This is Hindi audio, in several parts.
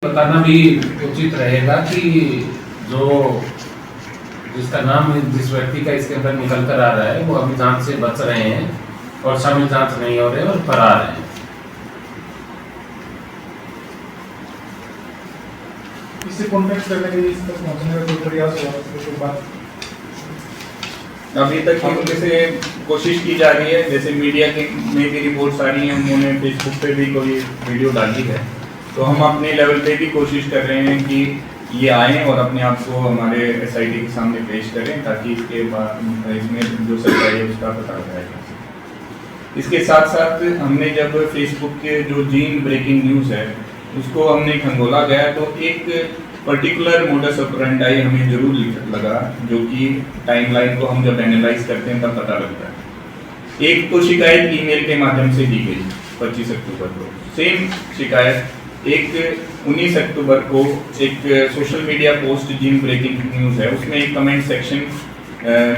बताना भी उचित रहेगा कि जो जिसका नाम जिस व्यक्ति का इसके अंदर निकल कर आ रहा है वो अभी जांच से बच रहे हैं और शामिल जांच नहीं हो रहे हैं और फरार हैं। इससे कॉन्टेक्ट करने के लिए इस तक पहुंचने का कोई प्रयास हुआ उसके बाद? अभी तक उनके से कोशिश की जा रही है, जैसे मीडिया के में भी रिपोर्ट्स आ रही हैं, उन्होंने फेसबुक पे भी कोई वीडियो डाली है, तो हम अपने लेवल पे भी कोशिश कर रहे हैं कि ये आएँ और अपने आप को हमारे SIT के सामने पेश करें ताकि इसके बाद इसमें जो सच्चाई है उसका पता लगाया जा सके। इसके साथ साथ हमने जब फेसबुक के जो जीन ब्रेकिंग न्यूज़ है उसको हमने खंगोला गया तो एक पर्टिकुलर मोडस ऑपरेंडी हमें जरूर लगा, जो कि टाइमलाइन को हम जब एनालाइज करते हैं तब पता लगता है। एक तो शिकायत ईमेल के माध्यम से दी गई 25 अक्टूबर को, सेम शिकायत एक 19 अक्टूबर को एक सोशल मीडिया पोस्ट जीन ब्रेकिंग न्यूज़ है उसमें एक कमेंट सेक्शन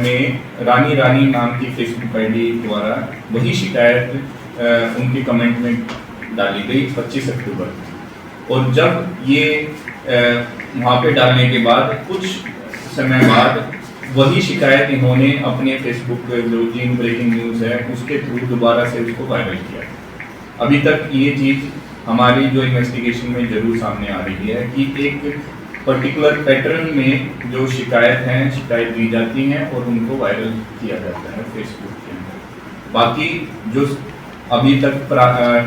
में रानी नाम की फेसबुक ID द्वारा वही शिकायत उनकी कमेंट में डाली गई 25 अक्टूबर। और जब ये वहाँ पे डालने के बाद कुछ समय बाद वही शिकायत इन्होंने अपने फेसबुक जो जीन ब्रेकिंग न्यूज़ है उसके थ्रू दोबारा से उसको वायरल किया। अभी तक ये चीज़ हमारी जो इन्वेस्टिगेशन में जरूर सामने आ रही है कि एक पर्टिकुलर पैटर्न में जो शिकायत दी जाती हैं और उनको वायरल किया जाता है फेसबुक के अंदर। बाकी जो अभी तक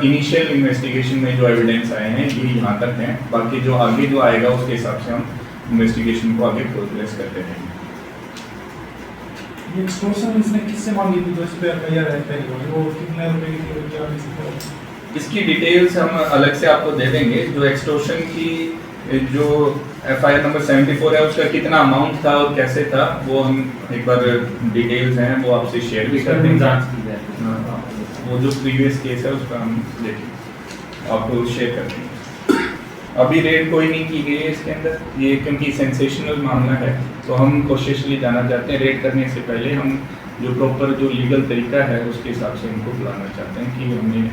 इनिशियल इन्वेस्टिगेशन में जो एविडेंस आए हैं ये यहाँ तक हैं, बाकी जो आगे जो आएगा उसके हिसाब से हम इन्वेस्टिगेशन को आगे प्रोग्रेस करते रहेंगे। ये एक्सटॉर्शन इसने किससे मांगी थी जो इस पे एफआईआर है पहले वो कितने रुपए की थी क्या नहीं? इसकी डिटेल्स हम अलग से आपको दे देंगे। जो एक्सटॉर्शन की जो FIR नंबर 74 है उसका कितना अमाउंट था और कैसे था वो हम एक बार डिटेल्स हैं वो आपसे शेयर भी कर देंगे। जांच की जाए वो जो प्रीवियस केस है उसका हम देखें आपको शेयर कर देंगे। अभी रेड कोई नहीं की गई है इसके अंदर, ये क्योंकि सेंसेशनल मामला है तो हम कोशिश लिए जाना चाहते हैं। रेड करने से पहले हम जो प्रॉपर जो लीगल तरीका है उसके हिसाब से इनको बुलाना चाहते हैं कि हमें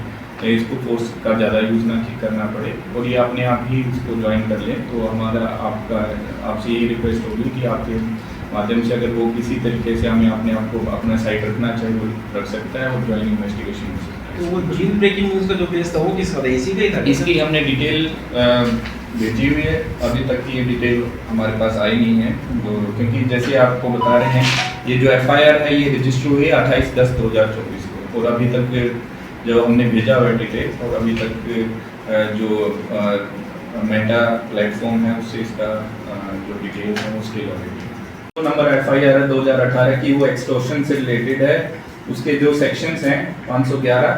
इसको फोर्स का ज़्यादा यूज़ ना करना पड़े और ये अपने आप ही इसको ज्वाइन कर लें। तो हमारा आपसे यही रिक्वेस्ट होगी कि आपके माध्यम से अगर वो किसी तरीके से हमें अपने आप को अपना साइड रखना चाहे वो रख सकता है और ज्वाइन इन्वेस्टिगेशन हो सकता है। तो वो जीन ब्रेकिंग न्यूज़ का जो पेज था वो किसका था? इसी का ही था? इसकी हमने डिटेल भेजी हुई है, अभी तक की ये डिटेल हमारे पास आई नहीं है तो क्योंकि जैसे आपको बता रहे हैं ये जो FIR है ये रजिस्टर हुई 28/10/2024 को और अभी तक जो हमने भेजा हुआ डिटेल और अभी तक जो मेटा प्लेटफॉर्म है उससे इसका जो डिटेल है उसके तो नंबर FIR है 2018 की वो एक्सटॉर्शन से रिलेटेड है। उसके जो सेक्शंस हैं 511,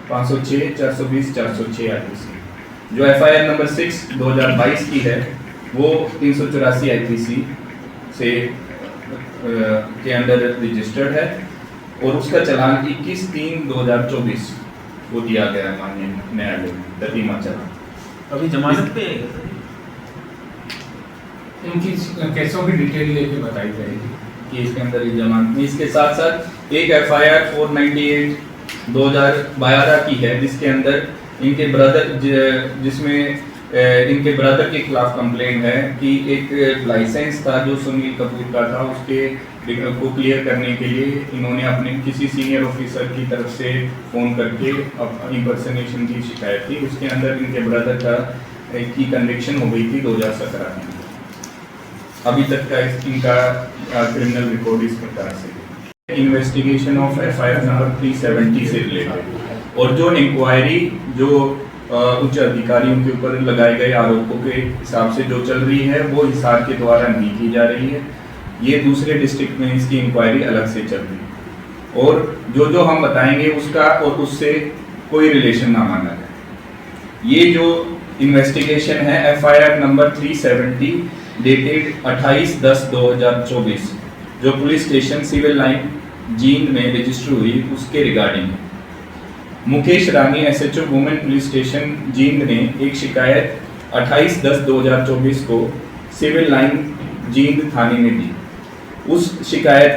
506, 420, 406 IPC। जो FIR नंबर 6 2022 की है वो 384 IPC से के अंडर रजिस्टर्ड है और उसका चालान 21/3/2024 को दिया गया है माननीय न्यायालय में दतीमा चालान। अभी जमानत पे है इनकी केसों की डिटेल लेके बताई जाएगी कि इसके अंदर ये जमानत में। इसके साथ साथ एक FIR 498 2012 की है जिसके अंदर इनके ब्रदर जिसमें इनके ब्रदर के खिलाफ कंप्लेंट है कि एक लाइसेंस था जो सुनील कपूर का था उसके को क्लियर करने के लिए इन्होंने अपने किसी सीनियर ऑफिसर की तरफ से फ़ोन करके इम्पर्सनेशन की शिकायत थी। उसके अंदर इनके ब्रदर का की कन्विक्शन हो गई थी 2017 में। अभी तक का इनका क्रिमिनल रिकॉर्ड इस प्रकार से इन्वेस्टिगेशन ऑफ FIR नंबर 370 से रिलेटेड और जो इंक्वायरी जो उच्च अधिकारियों के ऊपर लगाए गए आरोपों के हिसाब से जो चल रही है वो हिसार के द्वारा नहीं की जा रही है। ये दूसरे डिस्ट्रिक्ट में इसकी इंक्वायरी अलग से चल रही है और जो हम बताएंगे उसका और उससे कोई रिलेशन ना माना जाए। ये जो इन्वेस्टिगेशन है FIR नंबर 370 डेटेड 28/10/2024 जो police station civil line Jind में रजिस्टर हुई उसके regarding Mukesh Rani SHO women police station Jind ने एक शिकायत 28/10/2024 को सिविल लाइन जींद थाने में दी। उस शिकायत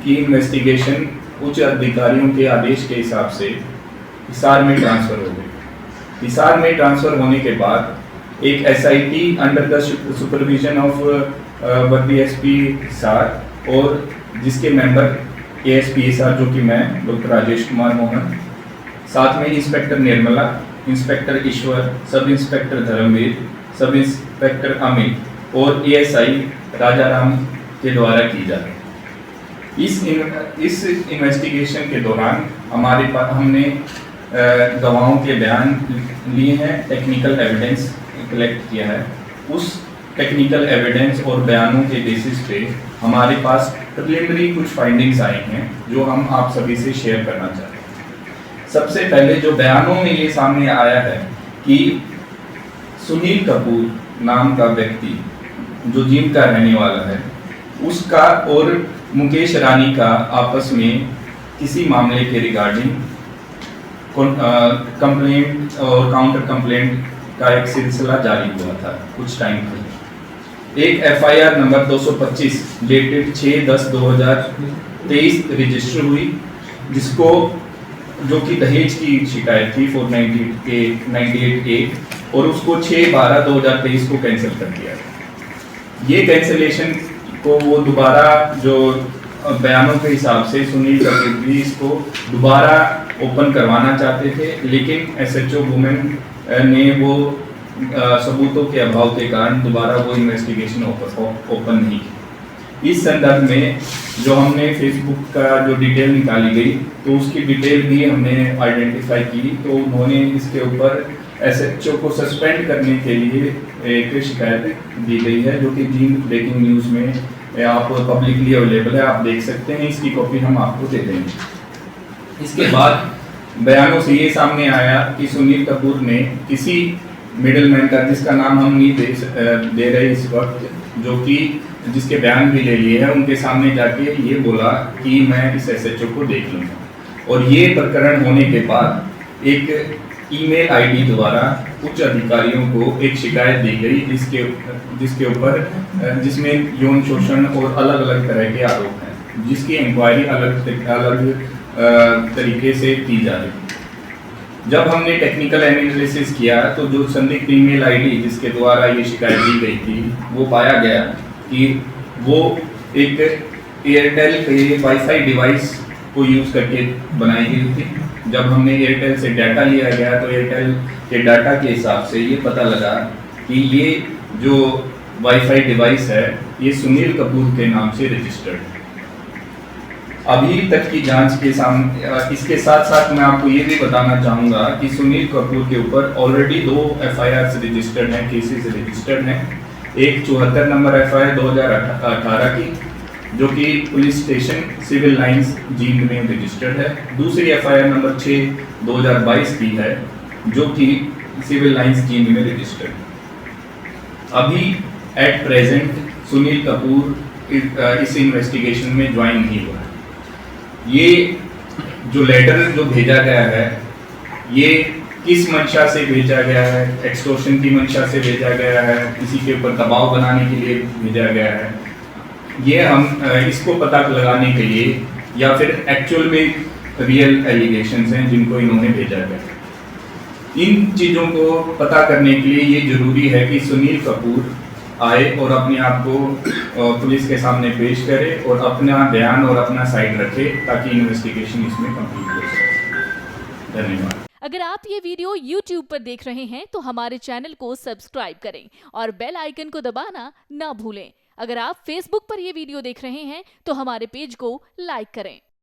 की इन्वेस्टिगेशन उच्च अधिकारियों के आदेश के हिसाब से हिसार में ट्रांसफ़र हो गई। हिसार में ट्रांसफ़र होने के बाद एक SIT under the supervision of वर्दी SP हिसार और जिसके मेंबर ASP हिसार जो कि मैं डॉक्टर राजेश कुमार मोहन, साथ में इंस्पेक्टर निर्मला, इंस्पेक्टर ईश्वर, sub inspector Dharmveer, sub inspector Amit और ASI राजाराम के द्वारा की जा रही है। इस इन्वेस्टिगेशन के दौरान हमारे पास हमने गवाहों के बयान लिए हैं, टेक्निकल एविडेंस कलेक्ट किया है। उस टेक्निकल एविडेंस और बयानों के बेसिस पे हमारे पास प्रिलिमिनरी कुछ फाइंडिंग्स आई हैं जो हम आप सभी से शेयर करना चाहते हैं। सबसे पहले जो बयानों में ये सामने आया है कि सुनील कपूर नाम का व्यक्ति जो जींद का रहने वाला है, उसका और मुकेश रानी का आपस में किसी मामले के रिगार्डिंग कंप्लेंट और काउंटर कंप्लेंट का एक सिलसिला जारी हुआ था कुछ टाइम पहले। एक FIR नंबर 225 डेटेड 6/10/2023 रजिस्टर हुई, जिसको जो कि दहेज की शिकायत थी 498A और उसको 6/12/2023 को कैंसिल कर दिया। ये कैंसिलेशन को वो दोबारा जो बयानों के हिसाब से सुनील कपूर भी इसको दोबारा ओपन करवाना चाहते थे, लेकिन SHO वुमेन ने वो सबूतों के अभाव के कारण दोबारा वो इन्वेस्टिगेशन ओपन नहीं की। इस संदर्भ में जो हमने फेसबुक का जो डिटेल निकाली गई तो उसकी डिटेल भी हमने आइडेंटिफाई की, तो उन्होंने इसके ऊपर SHO को सस्पेंड करने के लिए एक शिकायत दी गई है, जो कि जींद ब्रेकिंग न्यूज़ में आप पब्लिकली अवेलेबल है, आप देख सकते हैं। इसकी कॉपी हम आपको दे देंगे। इसके बाद बयानों से ये सामने आया कि सुनील कपूर ने किसी मिडलमैन का, जिसका नाम हम नहीं दे रहे इस वक्त, जो कि जिसके बयान भी ले लिए हैं, उनके सामने जाके ये बोला कि मैं इस SHO को देख लूँगा। और ये प्रकरण होने के बाद एक ईमेल ID द्वारा उच्च अधिकारियों को एक शिकायत दी गई, जिसके ऊपर जिसमें यौन शोषण और अलग अलग तरह के आरोप हैं, जिसकी इंक्वायरी अलग तरीके से की जा रही है। जब हमने टेक्निकल एनालिसिस किया तो जो संदिग्ध ईमेल ID जिसके द्वारा ये शिकायत दी गई थी, वो पाया गया कि वो एक एयरटेल के वाईफाई डिवाइस को यूज़ करके बनाई गई थी। जब हमने एयरटेल से डाटा लिया गया तो एयरटेल के डाटा के हिसाब से ये पता लगा कि ये जो वाईफाई डिवाइस है ये सुनील कपूर के नाम से रजिस्टर्ड है। अभी तक की जांच के सामने इसके साथ साथ मैं आपको ये भी बताना चाहूँगा कि सुनील कपूर के ऊपर ऑलरेडी 2 FIRs रजिस्टर्ड हैं, केसेस रजिस्टर्ड हैं। एक 74 नंबर FIR 2018 की, जो कि police station civil lines Jind में रजिस्टर्ड है। दूसरी FIR नंबर 6/2022 की है, जो कि सिविल लाइंस जींद में रजिस्टर्ड है। अभी एट प्रेजेंट सुनील कपूर इस इन्वेस्टिगेशन में ज्वाइन नहीं हुआ है। ये जो लेटर जो भेजा गया है, ये किस मंशा से भेजा गया है? एक्सटॉर्शन की मंशा से भेजा गया है, किसी के ऊपर दबाव बनाने के लिए भेजा गया है, ये हम इसको पता लगाने के लिए, या फिर एक्चुअल में रियल एलिगेशंस हैं जिनको इन्होंने भेजा गया। इन चीज़ों को पता करने के लिए ये जरूरी है कि सुनील कपूर आए और अपने आप को पुलिस के सामने पेश करे और अपना बयान और अपना साइड रखे, ताकि इन्वेस्टिगेशन इसमें कंप्लीट हो सके। धन्यवाद। अगर आप ये वीडियो YouTube पर देख रहे हैं तो हमारे चैनल को सब्सक्राइब करें और बेल आइकन को दबाना ना भूलें। अगर आप Facebook पर ये वीडियो देख रहे हैं तो हमारे पेज को लाइक करें।